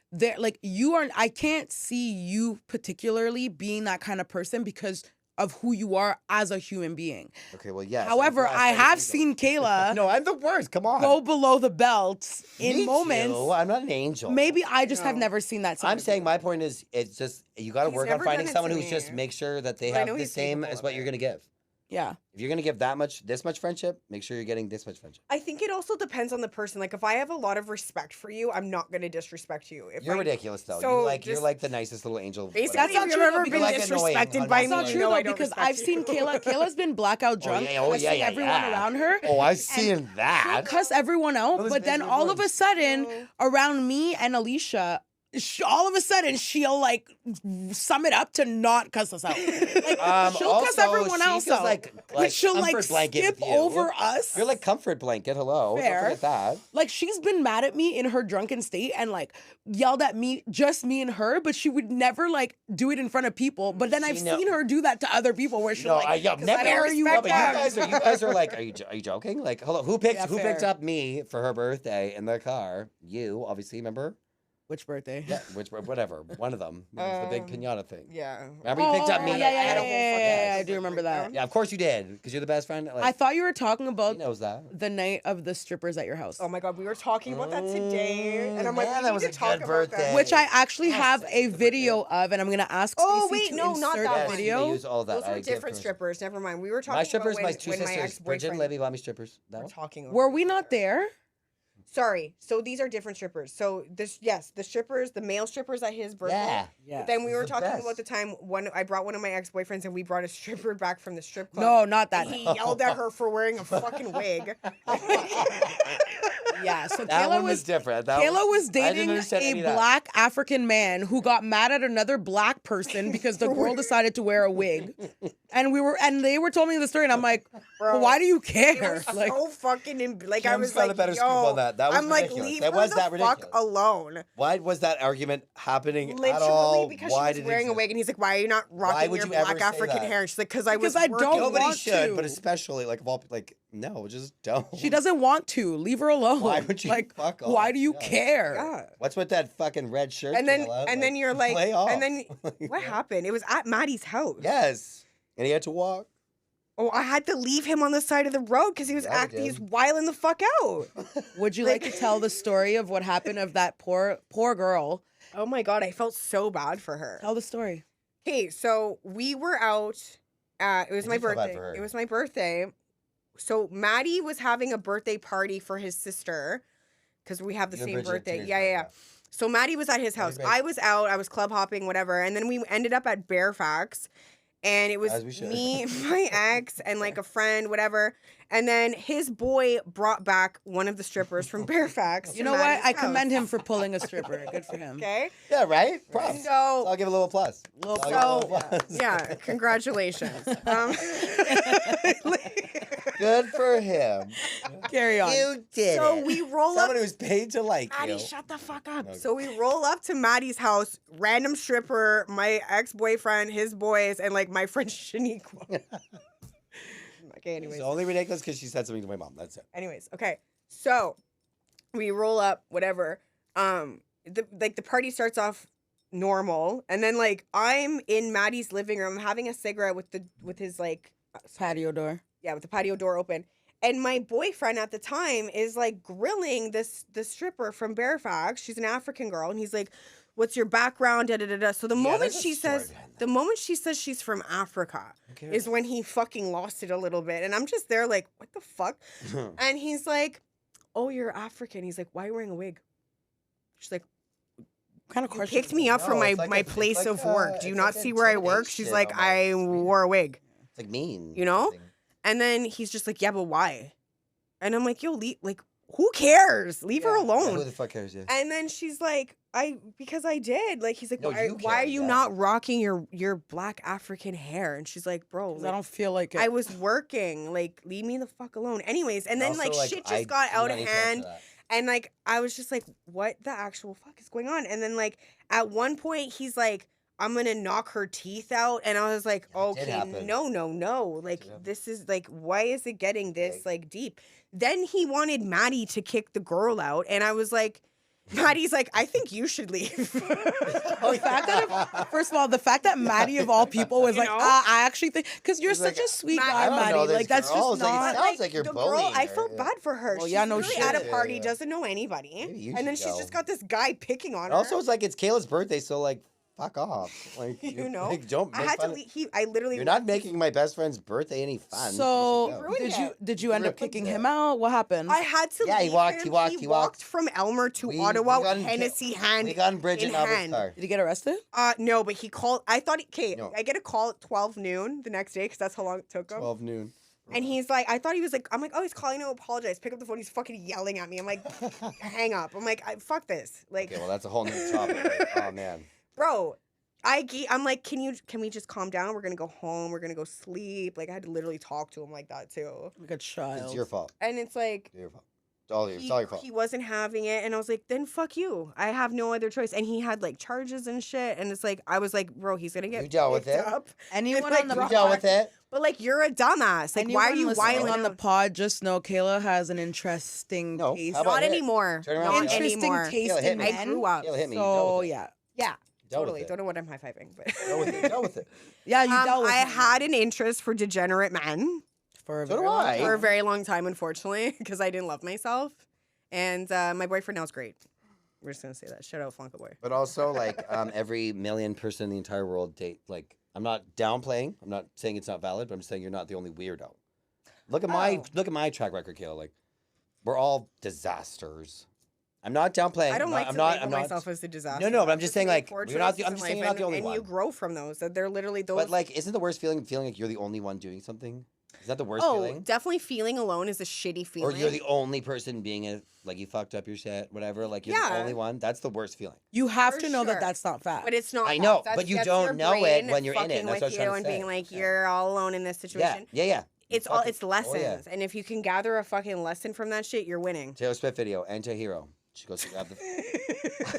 you aren't. I can't see you particularly being that kind of person because of who you are as a human being.
Okay, well, yes.
However,
I'm
I
glad
have
you
seen Kayla
No, I'm the worst. Come on.
go below the belt in
Me
moments.
too. I'm not an angel.
Maybe I just have
No.
never seen that. side
I'm
of
saying
you.
my point is, it's just you got to
He's
work on
never
finding
done it
someone
to
who's
me.
just make sure that they
But I
have
know
the
he's
same
capable
as
of
what you're
it.
gonna give.
Yeah.
If you're gonna give this much friendship, make sure you're getting this much friendship.
I think it also depends on the person. Like if I have a lot of respect for you, I'm not gonna disrespect you. If
You're
I,
ridiculous though.
so
you're
just-
like the nicest little angel.
Basically,
That's not
if
true,
you've
though,
ever
because
been
like annoying,
disrespected
honey.
by
That's
me,
not
you
true
know
though
I don't
because
respect
I've seen
you.
Kayla. Kayla's been blackout drunk. cussing everyone around her.
Oh, I've seen that.
Cuss everyone out,
Those
but then
bitches
all of a
once.
sudden,
No.
around me and Alicia, all of a sudden she'll like sum it up to not cuss us out. Like, she'll cuss
also,
everyone
she
else
feels
out,
like
but she'll like
comfort blanket
skip
with you.
over us.
You're like comfort blanket. Hello.
Fair.
Don't forget that.
Like she's been mad at me in her drunken state and like yelled at me, just me and her, but she would never like do it in front of people. But then I've seen her do that to other people where she'll
No,
like,
I've never.
dare you
No, but you
back.
guys are like, are you joking? Like, hello, who picked
Yeah,
who
fair.
picked up me for her birthday in the car? You, obviously, remember?
Which birthday?
Yeah, whatever, one of them. It was the big pinata thing.
Yeah.
Remember you picked up me?
Yeah,
I had a whole
yeah,
fucking-
I do remember that.
Yeah, of course you did, because you're the best friend. Like,
I thought you were talking
he
about
knows that.
the night of the strippers at your house.
Oh my god, we were talking about that today, and I'm like,
Yeah,
we
that
need
was
to
a
talk
good
about
birthday.
that.
Which I actually
Oh,
have
sick,
a
the
video of, and I'm gonna ask
Oh,
Stacey
wait,
to
no, not
insert
that
the
one.
video.
They use all that.
Those
I
were
give
different
permission.
strippers. Never mind. We were talking
My strippers,
about
my
when,
two
when my
sisters, Bridget and
ex-boyfriend.
Libby, bought me strippers. That
We're
one?
talking.
Were we not there?
Sorry. So these are different strippers. So the strippers, the male strippers at his birthday.
Yeah.
Yeah.
But then we
It's
were
the
talking
best.
about the time when I brought one of my ex-boyfriends and we brought a stripper back from the strip club.
No, not that.
And he yelled at her for wearing a fucking wig.
Yeah, so
That
Kayla
one was
was
different.
Kayla was
I didn't
dating
understand any
a
of that.
black African man who got mad at another black person because the girl decided to wear a wig, and they were telling me the story, and I'm like,
Bro,
well, why do you
It
care?
was
Like,
so fucking I
Kim's
was
got a
like,
better
yo,
scoop on that. That was
I'm like,
ridiculous.
leave
That
her
was
the
that
fuck
ridiculous.
alone.
Why was that argument happening
Literally
at all?
because
Why
she was
did it
wearing a
exist?
wig, and he's like, why are you not rocking
would
your
you ever
black
say
African
that?
hair? She's like, because I was
Because I don't
working.
Nobody
want
should,
to.
but especially like of all like no, just don't.
she doesn't want to. Leave her alone.
Why would you
like,
fuck off?
why do you
Yeah.
care?
Yeah.
What's with that fucking red shirt?
And then
Kayla?
and then you're like,
play off.
and then what happened? It was at Matty's house.
Yes, and he had to walk.
Oh, I had to leave him on the side of the road because he was
Yeah, you
acting.
did.
He's wilding the fuck out.
Would you like to tell the story of what happened of that poor girl?
Oh my god, I felt so bad for her.
Tell the story.
Okay, so we were out. It was
I
my
do feel bad
birthday.
for her.
It was my birthday. So Matty was having a birthday party for his sister because we have the
You and
same
Bridget,
birthday.
Tina's
Yeah.
birthday.
So Matty was at his house.
great.
I was out. I was club hopping, whatever. And then we ended up at Fairfax. And it was
As we should.
me, my ex, and like a friend, whatever. And then his boy brought back one of the strippers from Fairfax.
You know what? I commend him for pulling a stripper. Good for him.
Okay.
Yeah, right. Props.
So-
I'll give a little plus.
Little
I'll give a little
So,
plus.
yeah, congratulations.
Good for him.
Carry on.
You did
So
it.
we roll
Someone
up.
who's paid to like
Matty,
you.
shut the fuck up.
Okay.
So we roll up to Matty's house, random stripper, my ex-boyfriend, his boys, and like my friend Shaniqua. Okay, anyways.
It's only ridiculous because she said something to my mom. That's it.
Anyways, okay. So we roll up, whatever. The party starts off normal, and then like I'm in Matty's living room having a cigarette with his like
Patio door.
yeah, with the patio door open. And my boyfriend at the time is like grilling the stripper from Fairfax. She's an African girl, and he's like, "What's your background?" Da da da da. So the moment
there's a
she
story
says,
behind that.
the moment she says she's from Africa,
cares?
is when he fucking lost it a little bit. And I'm just there like, "What the fuck?" And he's like, "Oh, you're African." He's like, "Why are you wearing a wig?" She's like,
What kind of
"You
question?
picked me up from
No,
my
it's like
my
a- it's
place
like
of
a-
work. Do you
it's
not
like
see where I work?"
intimidation
She's like,
almost.
"I wore a wig."
It's like mean.
You know?
something.
And then he's just like, "Yeah, but why?" And I'm like, "Yo, like, who cares? Leave her
Yeah.
Yeah, who
alone."
the fuck cares? Yeah.
And then she's like, because I did." Like, he's like,
No,
"Why,
you
why are
cared,
you
yeah.
not rocking your black African hair?" And she's like, "Bro,
'Cause
like,
I don't feel like it.
I was working. Like, leave me the fuck alone." Anyways, and then
Also,
like shit
I
just got
do
out
not
of
need to answer
hand.
that.
And like I was just like, what the actual fuck is going on? And then like at one point he's like, "I'm gonna knock her teeth out," and I was like,
Yeah, it did
okay,
happen.
no, like
did happen.
this is like, why is it getting this
Like-
like deep? Then he wanted Matty to kick the girl out, and I was like, Matty's like, "I think you should leave."
The fact that first of all, the fact that Matty of all people was
You
like,
know?
I actually think because you're
He's
such
like,
a sweet
Matty-
guy,
I don't
Matty.
know this
Like that's
girl.
just
It's like,
not.
sounds like you're
the
bullying
girl, I
her,
felt
yeah.
bad for her.
Well,
She's
yeah, no
literally at a
shit.
party,
Yeah.
doesn't know anybody,
Maybe you
and then
should
she's
go.
just got this guy picking on
And
her.
also, it's like it's Kayla's birthday, so like, fuck off. Like,
you know,
like, don't.
I
make
had to
fun of-
leave. I literally
You're not making my best friend's birthday any fun. You should
So
go.
ruined
did you end up
Ruined
kicking
it.
him out? What happened?
I had to.
Yeah, he
leave
walked-
him.
he walked.
from Elmer to
We
Ottawa,
got in-
Hennessy hand.
We got in Bridget
in
and Albert's
hand.
car.
Did he get arrested?
No, but he called. I thought, okay,
No.
I get a call at 12 noon the next day because that's how long it took him.
12 noon.
And he's like, I thought he was like, I'm like, oh, he's calling to apologize. Pick up the phone. He's fucking yelling at me. I'm like, hang up. I'm like, fuck this. Like,
Okay, well, that's a whole new topic. Like, oh, man.
bro, I'm like, can we just calm down? We're gonna go home. We're gonna go sleep. Like, I had to literally talk to him like that too.
Like a child.
It's your fault.
And it's like,
It's your fault. It's all your fault.
he wasn't having it, and I was like, then fuck you. I have no other choice. And he had like charges and shit, and it's like, I was like, bro, he's gonna get
You dealt with
picked
it.
up.
Anyone
like,
on the
You
brought
dealt
pod,
with it.
But like, you're a dumbass. Like, why are you
listening
whiling
on the
out?
pod? Just know Kayla has an interesting
No,
taste.
how about
Not
it?
anymore.
Turn around.
Not
Interesting
anymore.
taste
Kayla, hit
in
me.
I
men.
grew up.
Kayla, hit me. You dealt
So
with it.
yeah,
Yeah,
Dealt with
totally.
it.
Don't know what I'm high fiving, but
Dealt with it. Dealt with it.
yeah, you dealt with
I
him
had an interest for degenerate men
for a
So do
very long
I.
for a
time.
very long time, unfortunately, because I didn't love myself. And my boyfriend now is great. We're just gonna say that. Shout out Flonka Boy.
But also, like, every million person in the entire world date. Like, I'm not downplaying. I'm not saying it's not valid, but I'm just saying you're not the only weirdo. Look at my track record, Kayla. Like, We're all disasters. I'm not downplaying.
I don't like
I'm
to
not,
label
I'm not,
myself as a disaster.
No, but I'm just saying,
made
like,
poor
you're not.
choices
I'm
in
just saying
life,
you're not the only
and
one.
you grow from those. That they're literally those.
But like, isn't the worst feeling like you're the only one doing something? Is that the worst
oh,
feeling?
definitely feeling alone is a shitty
Or
feeling.
you're the only person being like you fucked up your shit, whatever. Like you're the
Yeah.
only one. That's the worst feeling.
You have
For
to know that
sure.
that's not fact.
But it's not.
I know,
facts.
but you
That's
don't
your
know it
brain
when you're in it,
fucking
and that's
with
what I'm
you
trying to
and being
say.
like,
Yeah.
you're all alone in this situation.
Yeah.
It's
Fucking-
it's lessons,
Oh, yeah.
and if you can gather a fucking lesson from that shit, you're winning.
Taylor Swift video, anti-hero. She goes to grab the.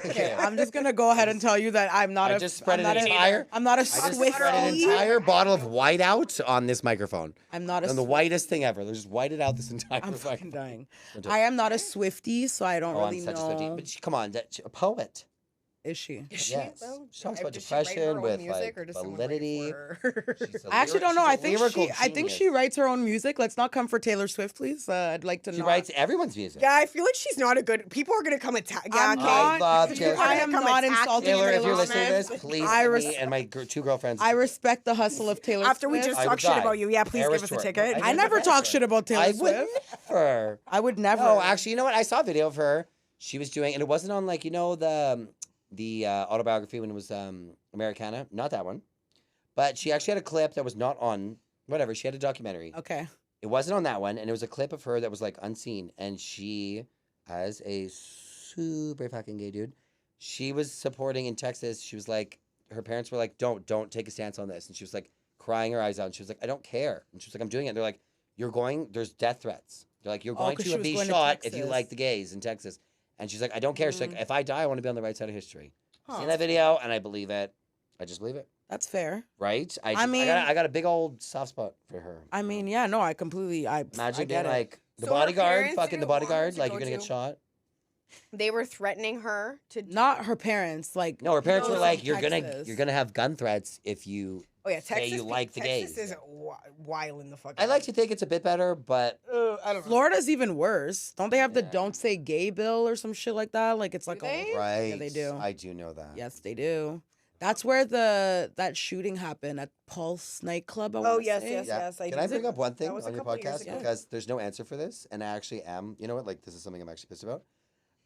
Okay, I'm just gonna go ahead and tell you that I'm not
I
a.
just spread
I'm
an
not
entire.
I'm not a
I just
Swiftie.
spread an entire bottle of whiteout on this microphone.
I'm not a.
And the
Swi-
whitest thing ever. They just whited out this entire.
I'm fucking
microphone.
dying.
Don't do it.
I am not a Swiftie, so I don't
Oh,
really
I'm such
know.
a Swiftie. But come on, a poet.
Is she?
Is she,
Yes.
though?
She talks about
Does she write her
depression
own
with
music,
like
or does someone write it
validity.
for her?
She's a
I actually don't know.
she's a
I think
lyrical
she. I think she
genius.
writes her own music. Let's not come for Taylor Swift, please. I'd like to.
She
not.
writes everyone's music.
Yeah, I feel like she's not a good. People are gonna come attack. Yeah,
I'm
okay.
I
not-
love
People
Taylor
are gonna
I
Swift.
am
come
not
attack
insulting
you
Taylor,
in
if
the
you're listening to this,
comments.
please
I
send
res-
me and my two girlfriends.
I respect the hustle of Taylor
After we
Swift.
just
I
talk
would
shit
die.
about you, yeah, please
Eras
give us a
tour.
ticket.
I never talk shit about Taylor
I would
Swift.
never.
I would never.
No, actually, you know what? I saw a video of her. She was doing, and it wasn't on like the autobiography when it was Americana, not that one, but she actually had a clip that was not on whatever. She had a documentary.
Okay.
It wasn't on that one, and it was a clip of her that was like unseen, and she, as a super fucking gay dude, she was supporting in Texas. She was like, her parents were like, don't take a stance on this, and she was like crying her eyes out, and she was like, I don't care, and she was like, I'm doing it. They're like, there's death threats. They're like, you're going
'cause she
to
was
be
going to
shot if you
Texas.
like the gays in Texas. And she's like, I don't care. She's like, if I die, I want to be on the right side of history.
Huh.
Seen that video, and I believe it. I just believe it.
That's fair.
Right?
mean-
I got a big old soft spot for her.
I mean, yeah, no, I completely. I
Imagine
get
being
it.
like the
So her
bodyguard,
parents
fucking the
didn't want her
bodyguard,
to
like
go
you're gonna get
to-
shot.
They were threatening her to.
Not her parents. Like
No, her parents
those
were like,
in
you're
Texas.
gonna have gun threats if you.
Oh yeah,
say
Texas.
you like the
Texas
gays.
is wild in the fucking.
I like to think it's a bit better, but
I don't know.
Florida's even worse. Don't they have the
Yeah.
"Don't Say Gay" bill or some shit like that? Like it's like
they?
right.
Yeah, they do.
I do know that.
Yes, they do. That's where that shooting happened at Pulse nightclub. I
Oh,
wanna
yes,
say.
yes, yes.
Can I bring up one thing
was a
on your
couple years
podcast
ago.
because there's no answer for this, and I actually am. You know what? Like this is something I'm actually pissed about.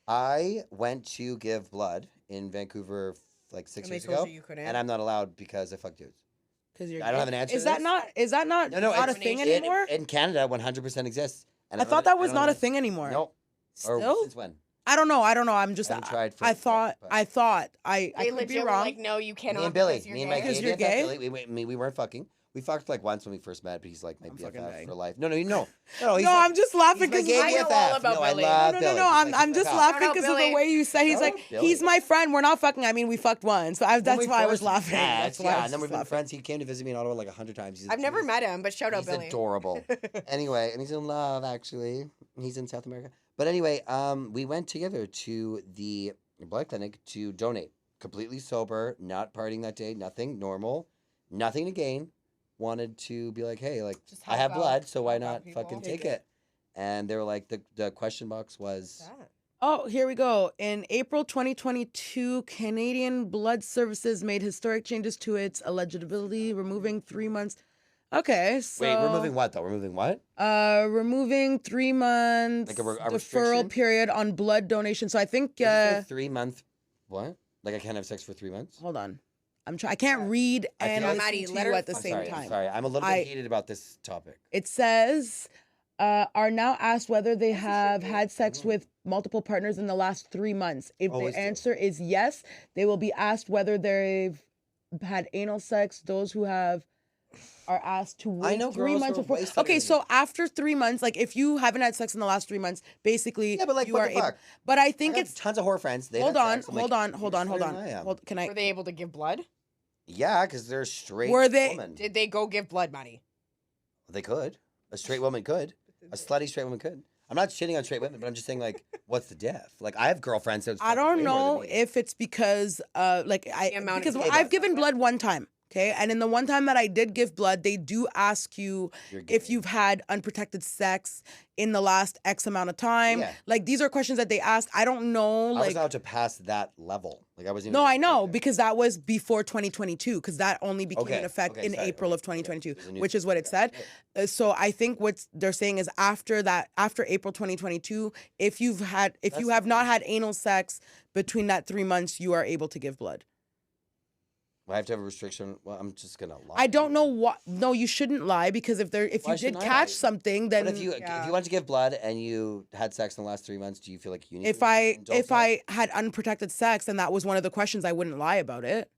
I went to give blood in Vancouver like 6
And they
years
told
ago,
you couldn't.
and I'm not allowed because I fuck dudes.
Because you're.
I don't have an answer
Is
to
that
this.
not? Is that not?
No,
not a
it's-
thing
it-
anymore.
in Canada, 100% exists. And
I thought that was
don't
not
know-
a thing anymore.
No. Or
Still?
since when?
I don't know. I'm just.
haven't tried for
I
a bit,
thought.
but-
I thought. I
They
could be
legit were
wrong.
like, no, you cannot.
Me and Billy,
because you're
me and my
gay."
Because
gay
you're
BFF,
gay?
Billy, we weren't fucking. We fucked like once when we first met, but he's like my
I'm fucking
BFF
dying.
for life. No, he's
no,
like,
I'm just laughing
he's my
because
gay
I know all
BFF.
about
No, I
Billy.
love
No,
Billy.
I'm
He's
just
my
laughing
Shout out
because of the
Billy.
way you say he's
Shout
like
out Billy.
he's my friend. We're not fucking. I mean, we fucked once. So
When
that's
we
why I was
first
laughing.
met,
That's why I
yeah,
was
and then we've been
laughing.
friends. He came to visit me in Ottawa like 100 times.
I've never met him, but shout out
He's
Billy.
adorable. Anyway, and he's in love actually. He's in South America. But anyway, we went together to the blood clinic to donate. Completely sober, not partying that day, nothing, normal, nothing to gain. Wanted to be like, hey, like
Just
I
help
have
out-
blood, so why
help out
not
people.
fucking
Take
take it? And they were like, the question box was,
That.
Oh, here we go. In April 2022, Canadian Blood Services made historic changes to its eligibility, removing 3 months. Okay, so
wait, removing what though? Removing what?
removing 3 months
Like a
deferral
restriction?
period on blood donation. So I think
Did you say 3 month what? Like I can't have sex for 3 months?
hold on. I can't read
I
and
feel like-
listen
Maddie,
to
let
you
her
at the
fuck-
same
sorry,
time.
I'm sorry. I'm a little bit heated about this topic.
It says are now asked whether they have had sex with multiple partners in the last 3 months. If
Always
the
do.
answer is yes, they will be asked whether they've had anal sex. Those who have are asked to wait
know
3
girls
months
are
before.
way
Okay,
younger
so after 3 months, like if you haven't had sex in the last 3 months, basically
Yeah, but like
you
what
are
the
able.
fuck?
But I
I
think
got
it's
tons of whore friends. They
hold
had
on,
sex. I'm
hold
like,
on, hold on,
you're
hold
smarter
on.
than I am.
Hold, can I?
Were they able to give blood?
Yeah, because they're straight.
Were they-
Woman.
Did they go give blood, Matty?
They could. A straight woman could. A slutty straight woman could. I'm not shitting on straight women, but I'm just saying, like, what's the diff? Like, I have girlfriends. That's
I
fucking
don't
way more
know
than me.
if it's because like
The amount of
because
people
I've
that
given
suck
blood one time. Okay, and in the one time that I did give blood, they do ask you if you've had unprotected sex in the last X amount of time.
Yeah.
Like these are questions that they ask. I don't know.
I
Like
was allowed to pass that level. Like I wasn't.
no,
even
I know
like that.
because that was before 2022 because that only became
Okay,
in effect
okay,
in
sorry,
April
okay,
of 2022,
okay. There's a new-
which is what it said. So I think what they're saying is after April 2022, if you have not had anal sex between that 3 months, you are able to give blood.
I have to have a restriction. Well, I'm just gonna lie.
I don't know what. No, you shouldn't lie because if
Why
you did
shouldn't I
catch
lie?
something, then
But if you wanted to give blood and you had sex in the last 3 months, do you feel like you need?
if
to indulge that?
I had unprotected sex and that was one of the questions, I wouldn't lie about it.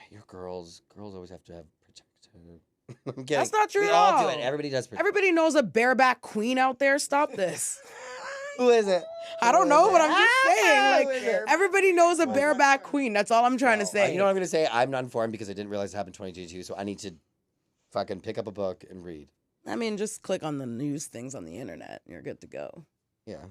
You're girls. Girls always have to have protected. I'm kidding.
That's not true
We
at
all do
all.
it. Everybody does. Protect.
Everybody knows a bareback queen out there. Stop this.
Who is it?
I don't know, but I'm just saying,
Who is
like,
it?
everybody knows a bareback queen. That's all I'm trying to say.
You know what I'm gonna say? I'm not informed because I didn't realize it happened in 2022. So I need to fucking pick up a book and read.
I mean, just click on the news things on the internet. And you're good to go.
Yeah.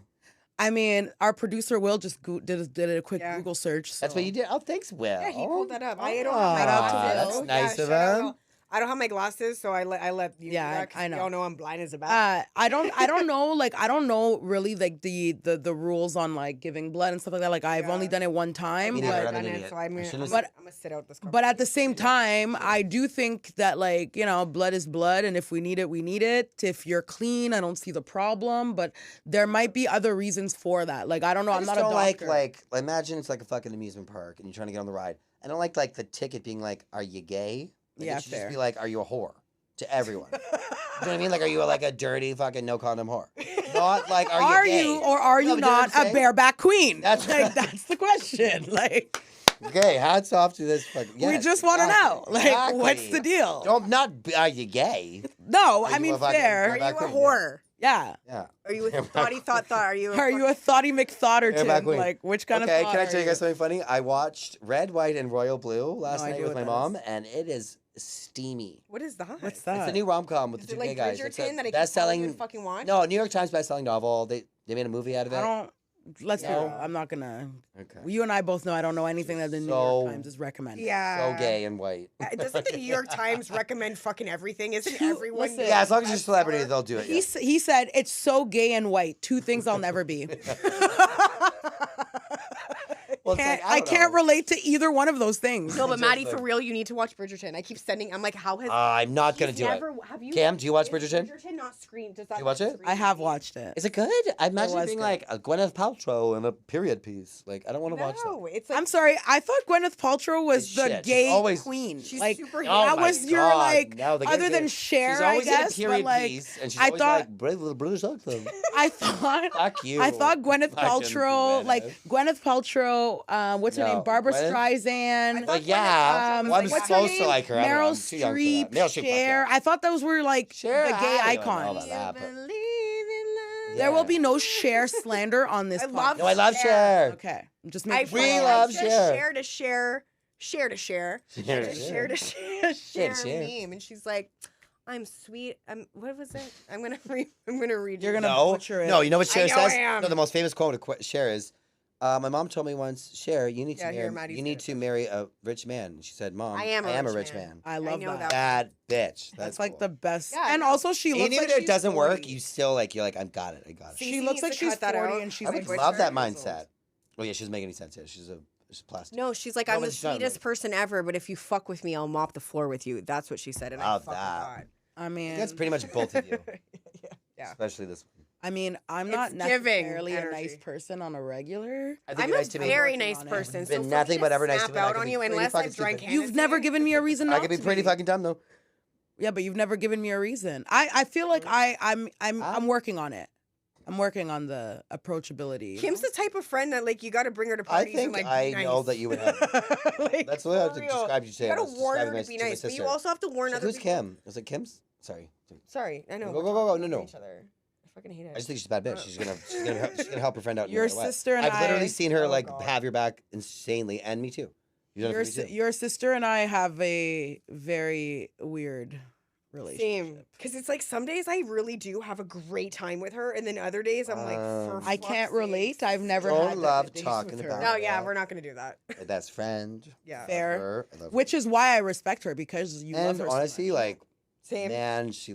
I mean, our producer Will just did a quick
Yeah.
Google search. So.
That's what you did. Oh, thanks, Will.
Yeah, he pulled that up. I don't
Ah,
have my glasses.
that's nice of
shout out
him.
Will. I don't have my glasses, so I let you.
Yeah,
do that 'cause
I know.
We all know I'm blind as a bat.
I don't know, like I don't know really like the rules on like giving blood and stuff like that. Like I've only done it one time,
Me neither,
but
I'm an
Done it,
idiot.
so I'm
I
gonna,
should've-
I'm gonna sit out this.
but at the same time, I do think that like, you know, blood is blood and if we need it, we need it. If you're clean, I don't see the problem, but there might be other reasons for that. Like I don't know,
I
I'm
just
not a
don't
doctor.
like imagine it's like a fucking amusement park and you're trying to get on the ride. I don't like the ticket being like, "Are you gay?" Like,
Yeah,
it should
fair.
just be like, "Are you a whore?" To everyone. You know what I mean? Like, are you like a dirty fucking no condom whore? Not like, are you gay?
you or are
No,
you
but you know what
not
I'm
a
saying?
bareback queen?
That's
like
right.
that's the question. Like
Okay, hats off to this fucking.
we
yes,
just want to know.
exactly,
Like what's
exactly.
the deal?
Don't not. Are you gay?
No,
Are
I
you
mean
a fucking
fair.
Are you a
bareback queen?
whore?
Yeah.
Yeah.
Are you a thoughty thought? Are you?
Are you a thoughty McThotterton?
Bareback queen.
Like which kind
Okay,
of thought
can I
are
tell you guys something funny? I watched Red, White, and Royal Blue last
No
night
idea
with
what
my
that
mom,
is.
and it is steamy.
What is that?
What's
It's
that?
a new rom-com with
Is
the
it
two
like
gay guys. It's a
Bridgerton that I keep telling you
best-selling.
to fucking watch?
No, New York Times best-selling novel. They made a movie out of it.
I don't. Let's be
No.
real. I'm not gonna.
Okay.
You and I both know I don't know anything that the New
So-
York Times is recommending.
Yeah.
So gay and white.
Doesn't the New York Times recommend fucking everything? Isn't everyone?
listen.
Yeah, as long as you're a celebrity, they'll do it.
He
Yeah.
he said it's so gay and white. Two things I'll never be.
Well, it's like,
I
don't
can't
know.
relate to either one of those things.
No, but Matty,
Just
for
like-
real, you need to watch Bridgerton. I keep sending. I'm like, how has?
I'm not gonna
He's
do
never,
it.
Have you?
Cam, do you watch
is
Bridgerton?
Bridgerton not screen. Does that
you watch
not
it?
screen
I have
TV?
watched it.
Is it good? I imagine it
was
being
good.
like a Gwyneth Paltrow and a period piece. Like I don't want to watch that.
No, it's like
I'm sorry. I thought Gwyneth Paltrow was
It's
the
shit. She's
gay
always-
queen.
she's
like
super.
Oh
that
my
was your
God,
like
now the
other
gay-
than Cher,
She's always
I guess.
in a period
but like
piece, and she's
I
always
thought
like British accent.
I thought
Fuck you.
I thought Gwyneth
Fucking
Paltrow,
Gwyneth.
like Gwyneth Paltrow, what's her
No,
name? Barbara
Gwyneth?
Streisand.
Like yeah,
Um,
well, I'm
what's her
supposed
name?
to like her. I don't know,
Meryl
I'm too young for that.
Streep,
Meryl Streep, fuck
Cher.
yeah.
I thought those were like
Cher,
the gay
I don't know
icons.
about that, but-
Believe in love.
There will
Yeah.
be no Cher slander on this
I
podcast.
love
No, I love
Cher.
Cher.
Okay, I'm just
I
making sure.
We
fucking
love
just
Cher.
shared a share to share
Cher.
meme, and she's like, "I'm sweet." What was it? I'm gonna read.
You're gonna
No,
butcher it.
no. You know what Cher
know I
says?
am.
No, the most famous quote of Cher is, "My mom told me once, Cher, you need
Yeah,
to
here,
marry,
Maddie's
you need
gonna
to marry a rich man." And she said, "Mom,
I am a rich
rich
man."
I love
know
that.
that.
That bitch.
That's like
cool.
the best.
Yeah, I
and
know.
also, she
And
looks
even
like
if it
she's
doesn't
40.
work, you still like you're like, I got it.
See,
She
he
looks
needs
like
to
she's
cut that
40
out.
and she's
I
like
would love that
30 years old.
mindset. Oh yeah, she doesn't make any sense. Yeah, she's plastic.
No, she's like,
No,
"I'm
but
the
she's not
sweetest
really-
person ever, but if you fuck with me, I'll mop the floor with you." That's what she said, and I
Love
fucking
that.
thought.
I mean,
That's pretty much both of you,
Yeah.
especially this one.
I mean, I'm
It's
not
giving
necessarily a nice
energy.
person on a regular.
I think
I'm
you're
a
nice to me.
very
Working
nice
on it.
person.
Been
So for
nothing
me
but
to
ever nice to
snap
me, I
out
could
on
be
you
pretty
unless
fucking
I've drank
stupid.
You've never given me a reason not
I could be
to
pretty fucking dumb though.
Yeah, but you've never given me a reason. I feel like I'm working on it. I'm working on the approachability. you
Kim's
know?
the type of friend that like you got to bring her to
I
parties and
think
like
I
be nice.
know that you would have.
Like,
That's the way I have
For
to
real.
describe you.
You got to
Just
warn
describe
her
my-
to be
my
nice, but you
sister.
also have to warn
So
other
who's
people.
Kim? Was it Kim's? Sorry.
Sorry, I know.
Go,
we're
go, go, go.
talking
No,
over
no.
each other. I fucking hate it.
I just think she's a bad bitch. She's gonna help her friend out. no
Your
matter what.
sister and
I've literally
I-
seen her
Oh,
like
God.
have your back insanely, and me too. You've done it for me too.
Your sister and I have a very weird relationship.
Same. Because it's like some days I really do have a great time with her, and then other days I'm like, for
I can't
fuck's
relate.
sakes.
I've never
Don't
had
love
that days
talking
with her.
about
No,
it.
yeah, we're not going to do that.
My best friend.
Yeah.
Fair.
Love her. I love her.
Which is why I respect her, because you love
And
her
honestly,
so much.
like,
Same.
man, she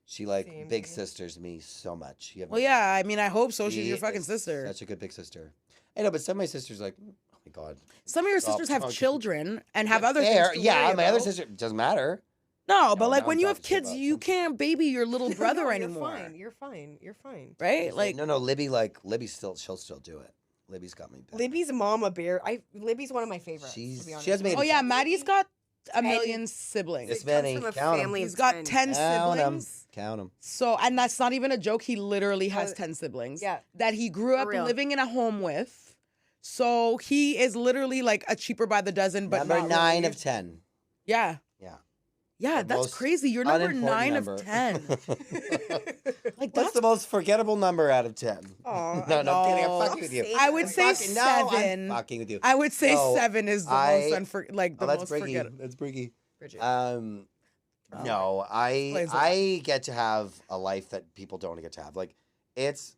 Same.
big sisters me so much. You have
Well, yeah, I mean, I hope so. She's
She
your fucking
is
sister.
Such a good big sister. I know, but some of my sisters like, oh my god.
Some of your
Stop
sisters have
talking.
children and have other
Fair.
things to
Yeah,
worry
my other
about.
sister doesn't matter.
No,
No,
but like
now
when
I'm
you have
talking shit
kids,
about
you
some-
can't baby your little brother
No,
anymore.
You're fine. You're fine.
Right? Like,
no, Libby she'll still do it. Libby's got me. Back.
Libby's mama bear. Libby's one of my favorites. To be honest.
She has made.
oh yeah,
it.
Maddie's got a
10
million siblings.
This
It comes
many.
from a
Count 'em.
family
He's
of
got
10.
10
Count 'em.
siblings.
Count them.
So, and that's not even a joke. He literally has 10 siblings.
Yeah.
That he grew
For
up
real.
living in a home with. So he is literally like a cheaper by the dozen, but
Number
not
9
really.
of 10.
Yeah.
Yeah.
Yeah,
The
that's
most
crazy. You're number
unimportant
9
number.
of 10. Like,
What's
that's
the most forgettable number out of 10?
Aw,
no,
no.
kidding. I'm fucking with you.
Say
I would
that.
say
Fucking- no,
7.
I'm fucking with you.
I would say
No,
7 is the most like the
Oh, that's
most
Briggy.
forgettable.
That's Briggy.
Bridget.
No,
Explains a lot.
I get to have a life that people don't get to have. Like, it's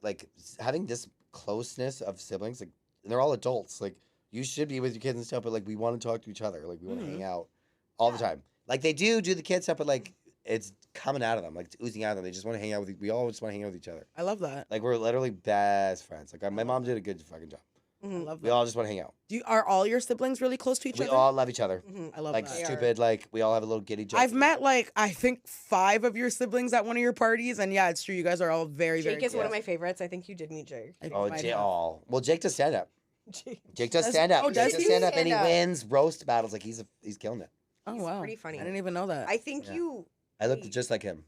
like having this closeness of siblings. Like, they're all adults. Like, you should be with your kids and stuff, but like, we want to talk to each other. Like, we want to hang out all the time. Like, they do the kid stuff, but like, it's coming out of them. Like, it's oozing out of them. They just want to hang out with. We all just want to hang out with each other.
I love that.
Like, we're literally best friends. Like, my mom did a good fucking job.
I love
We
that.
all just want to hang out.
Are all your siblings really close to each
We
other?
all love each other.
I love
Like,
that.
stupid. Like, we all have a little giddy joke.
I've met like I think 5 of your siblings at one of your parties, and yeah, it's true. You guys are all very,
Jake
very
is one of
close.
my favorites. I think you did meet Jake.
I
Oh,
might
Jake.
have.
Oh, well, Jake does stand up.
Jake.
Jake does
Does-
stand up.
oh,
Jake
does
does
he?
stand up, and he
Stand up.
wins roast battles. Like, he's killing it.
Oh
He's
wow,
pretty funny.
I didn't even know that.
I think
Yeah.
you.
I look just like him.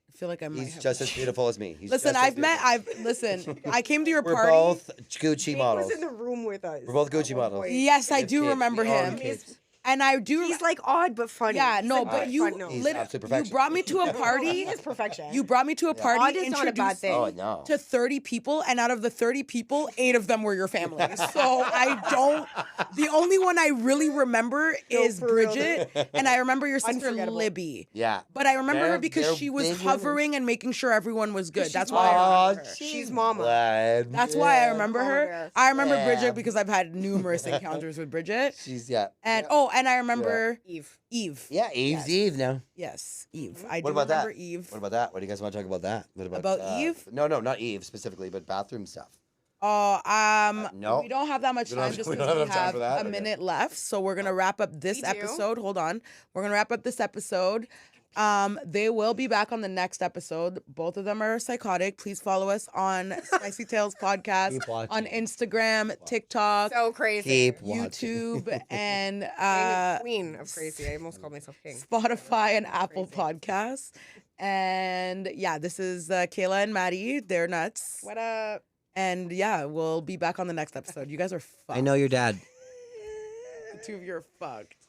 I feel like I might
He's
have.
just as beautiful as me. He's
Listen,
just as
I've met.
beautiful.
Listen. I came to your
We're
party.
both Gucci
Jake
models.
was in the room with us.
We're both
at
Gucci
one
models.
point.
Yes, I
With
do
kids.
remember
We all
him,
have kids.
and I do.
He's like odd but funny.
yeah,
He's
no,
like
but
good
you,
fun. No.
He's absolute
you
perfection.
brought me to a
He
party.
is perfection.
You brought me to a
Yeah.
party.
Odd is not a bad
introduced
thing.
Oh no.
to 30 people, and out of the 30 people, 8 of them were your family. So I don't. The only one I really remember is
for real.
Bridget, and I remember your sister
Unforgettable.
Libby.
Yeah.
But I remember her
They're-
because
they're
she was
big
hovering and making sure everyone was good.
she's
That's why. I
Oh,
remember her.
She's mama.
glad.
That's why I
Yeah.
remember
Mama
her.
bear.
I remember
Yeah.
Bridget because I've had numerous encounters with Bridget.
She's
And
yeah.
and I remember
Eve.
Eve.
Yeah, Eve's Eve now.
Yes, Eve. I
What
do
about
remember
that?
Eve.
What about that? What do you guys want to talk about that? What
About Eve?
No, not Eve specifically, but bathroom stuff.
Oh,
no.
we don't have that much
We don't
time
have-
just
we
because
don't
we
have time
have
for that?
a
Okay.
minute left. So we're gonna wrap up this
We do.
episode. Hold on. We're gonna wrap up this episode. They will be back on the next episode. Both of them are psychotic. Please follow us on Spicy Tales Podcast
Keep watching.
on Instagram, TikTok,
So crazy.
Keep watching.
YouTube, and
I'm the queen of crazy. I almost called myself king.
Spotify and Apple Podcasts. And yeah, this is Kayla and Matty. They're nuts.
What up?
And yeah, we'll be back on the next episode. You guys are fucked.
I know your dad.
The two of you are fucked.